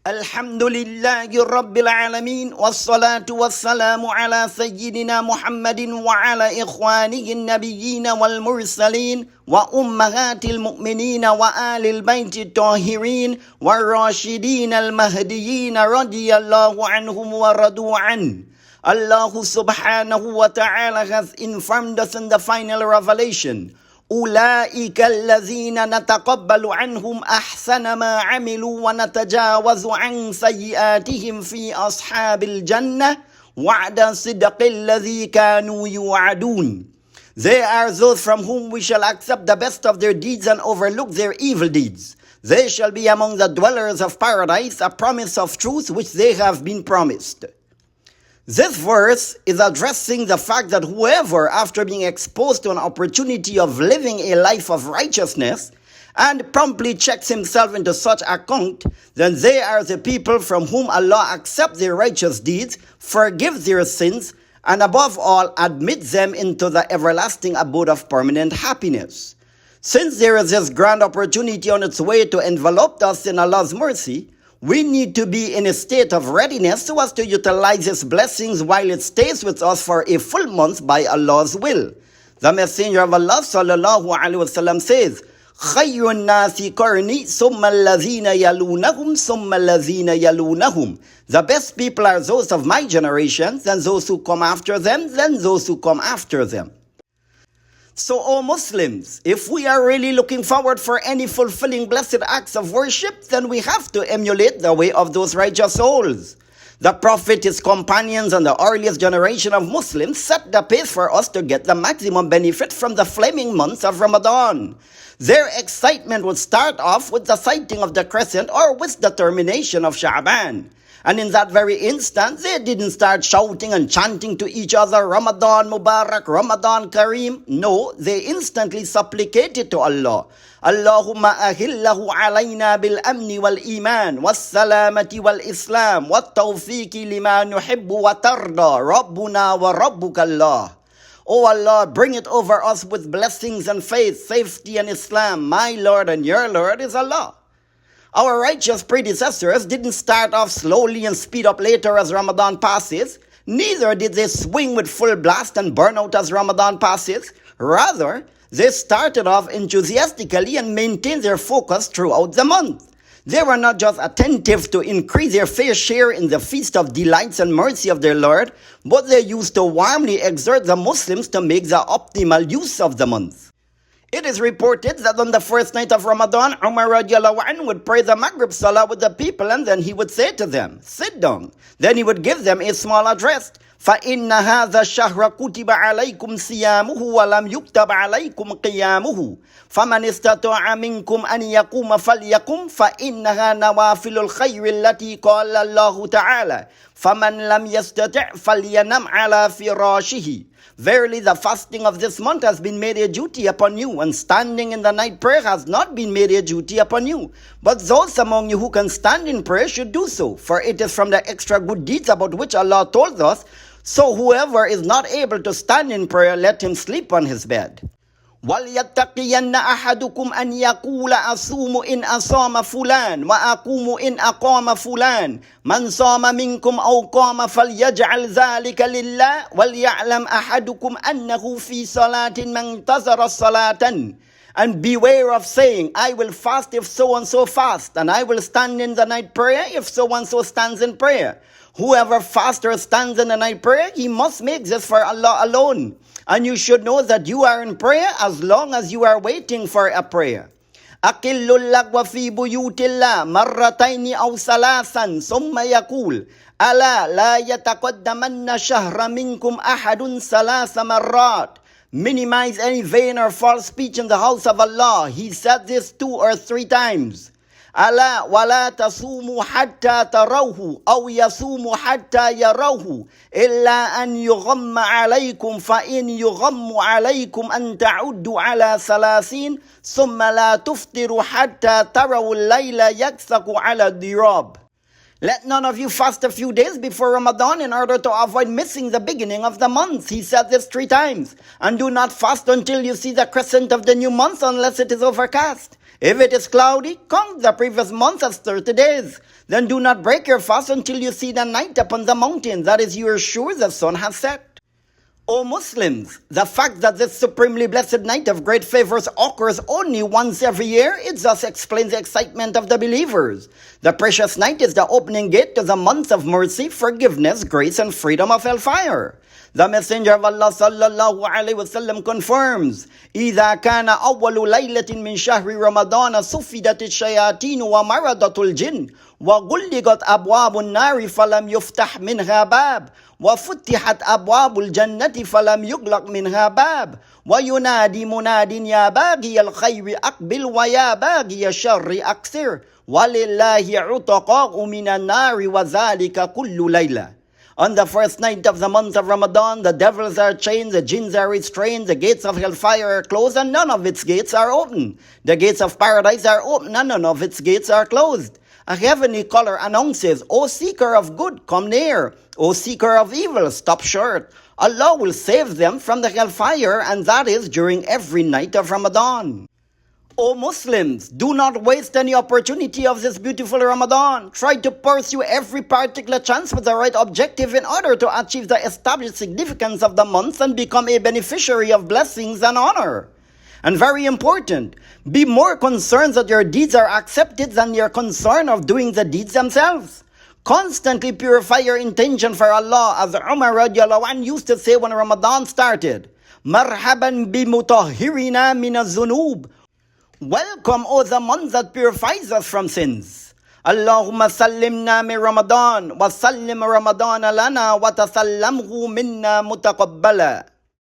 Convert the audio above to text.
الحمد لله رب العالمين والصلاة والسلام على سيدنا محمد وعلى إخوانه النبيين والمرسلين وأمهات المؤمنين وآل البيت الطاهرين والراشدين المهديين رضي الله عنهم ورضوا عنه. Allah subhanahu wa ta'ala has informed us in the final revelation. أولئك الذين نتقبل عنهم أحسن ما عملوا ونتجاوز عن سيئاتهم في أصحاب الجنة وعد صدق الذي كانوا يوعدون. They are those from whom we shall accept the best of their deeds and overlook their evil deeds. They shall be among the dwellers of paradise, a promise of truth which they have been promised. This verse is addressing the fact that whoever, after being exposed to an opportunity of living a life of righteousness and promptly checks himself into such account, then they are the people from whom Allah accepts their righteous deeds, forgives their sins, and above all admits them into the everlasting abode of permanent happiness. Since there is this grand opportunity on its way to envelop us in Allah's mercy, we need to be in a state of readiness so as to utilize His blessings while it stays with us for a full month by Allah's will. The Messenger of Allah sallallahu alaihi wasallam says, خَيْرُ النَّاسِ قَرْنِي ثُمَّ الَّذِينَ يَلُونَهُمْ ثُمَّ الَّذِينَ يَلُونَهُمْ. The best people are those of my generation, then those who come after them, then those who come after them. So, O Muslims, if we are really looking forward for any fulfilling blessed acts of worship, then we have to emulate the way of those righteous souls. The Prophet, his companions, and the earliest generation of Muslims set the pace for us to get the maximum benefit from the flaming months of Ramadan. Their excitement would start off with the sighting of the crescent or with the termination of Sha'ban. And in that very instant, they didn't start shouting and chanting to each other, Ramadan Mubarak, Ramadan Kareem. No, they instantly supplicated to Allah. Allahumma ahillahu alayna bil amni wal iman, was salamati wal islam, wat tawfiqi lima nuhibbu wa tarda, Rabbuna wa Rabbuka Allah. O Allah, bring it over us with blessings and faith, safety and Islam. My Lord and your Lord is Allah. Our righteous predecessors didn't start off slowly and speed up later as Ramadan passes. Neither did they swing with full blast and burn out as Ramadan passes. Rather, they started off enthusiastically and maintained their focus throughout the month. They were not just attentive to increase their fair share in the feast of delights and mercy of their Lord, but they used to warmly exhort the Muslims to make the optimal use of the month. It is reported that on the first night of Ramadan, Umar radiallahu anhu would pray the Maghrib Salah with the people, and then he would say to them, sit down. Then he would give them a small address. فَإِنَّ هَذَا الشَّهْرَ كُتِبَ عَلَيْكُمْ صِيَامُهُ وَلَمْ يُكْتَبْ عَلَيْكُمْ قِيَامُهُ فَمَنِ اسْتَطَاعَ مِنْكُمْ أَنْ يَقُومَ فَلْيَقُمْ فَإِنَّهَا نَوَافِلُ الْخَيْرِ الَّتِي قَالَ اللَّهُ تَعَالَى فَمَنْ لَمْ يَسْتَطِعْ فَلْيَنَمْ عَلَى فِرَاشِهِ. Verily, the fasting of this month has been made a duty upon you, and standing in the night prayer has not been made a duty upon you. But those among you who can stand in prayer should do so, for it is from the extra good deeds about which Allah told us. So whoever is not able to stand in prayer, let him sleep on his bed. وَلْيَتَّقِيَنَّ أَحَدُكُمْ أَنْ يَقُولَ أَصُومُ إِنْ أَصَامَ فُلَانٌ وَأَقُومُ إِنْ أَقَامَ فُلَانٌ مَنْ صَامَ مِنْكُمْ أَوْ قَامَ فَلْيَجْعَلْ ذَلِكَ لِلَّهِ وَلْيَعْلَمْ أَحَدُكُمْ أَنَّهُ فِي صَلَاةٍ مَنْ انْتَظَرَ صَلَاةً. And beware of saying, I will fast if so-and-so fast, and I will stand in the night prayer if so-and-so stands in prayer. Whoever fasts or stands in the night prayer, he must make this for Allah alone. And you should know that you are in prayer as long as you are waiting for a prayer. أَقِلُّ اللَّغْوَ فِي بُيُوتِ اللَّهِ مَرَّتَيْنِ أَوْ ثَلَاثًا ثُمَّ يَقُولُ أَلَا لَا يَتَقَدَّمَنَّ شَهْرَ مِنْكُمْ أَحَدٌ ثَلَاثَ مَرَّاتٍ. Minimize any vain or false speech in the house of Allah. He said this 2 or 3 times. ألا ولا تصوموا حتى تروه أو يصوموا حتى يروه إلا أن يغم عليكم فإن يغم عليكم أن تعدوا على 30 ثم لا تفطروا حتى تروا الليل يكسق على الضراب. Let none of you fast a few days before Ramadan in order to avoid missing the beginning of the month. He said this 3 times. And do not fast until you see the crescent of the new month unless it is overcast. If it is cloudy, count the previous month as 30 days. Then do not break your fast until you see the night upon the mountain. That is, you are sure the sun has set. O Muslims, the fact that this supremely blessed night of great favors occurs only once every year, it thus explains the excitement of the believers. The precious night is the opening gate to the months of mercy, forgiveness, grace, and freedom of hellfire. The Messenger of Allah sallallahu alaihi wasallam confirms, إِذَا كَانَ أَوَّلُ لَيْلَةٍ مِّن شَهْرِ رَمَضَانَ صُفِّدَتِ الشَّيَاطِينُ وَمَرَضَةُ الْجِنِّ وَغُلِّقَتْ أَبْوَابُ النَّارِ فَلَمْ يُفْتَحْ مِنْهَا بَابٌ وَفُتِحَتْ أَبْوَابُ الْجَنَّةِ فَلَمْ يُغْلَقْ مِنْهَا بَابٌ وَيُنَادِي مُنَادٍ يَا بَاغِيَ الْخَيْرِ أَقْبِلْ وَيَا بَاغِيَ الشَّرِّ أَقْصِرْ وَلِلَّهِ عُتَقَاءُ مِنَ النَّارِ وَذَلِكَ كُلُّ لَيْلَةٍ. On the first night of the month of Ramadan, the devils are chained, the jinns are restrained, the gates of hellfire are closed, and none of its gates are open. The gates of paradise are open, and none of its gates are closed. A heavenly caller announces, O seeker of good, come near. O seeker of evil, stop short. Allah will save them from the hellfire, and that is during every night of Ramadan. O Muslims, do not waste any opportunity of this beautiful Ramadan. Try to pursue every particular chance with the right objective in order to achieve the established significance of the month and become a beneficiary of blessings and honor. And very important, be more concerned that your deeds are accepted than your concern of doing the deeds themselves. Constantly purify your intention for Allah, as Umar radiallahu anh used to say when Ramadan started. Marhaban bi mutahhirina min az-zunub. Welcome, O the month that purifies us from sins. Allahumma sallimna min Ramadan, wa sallim Ramadan lana, wa tasallamhu minna mutaqabbala.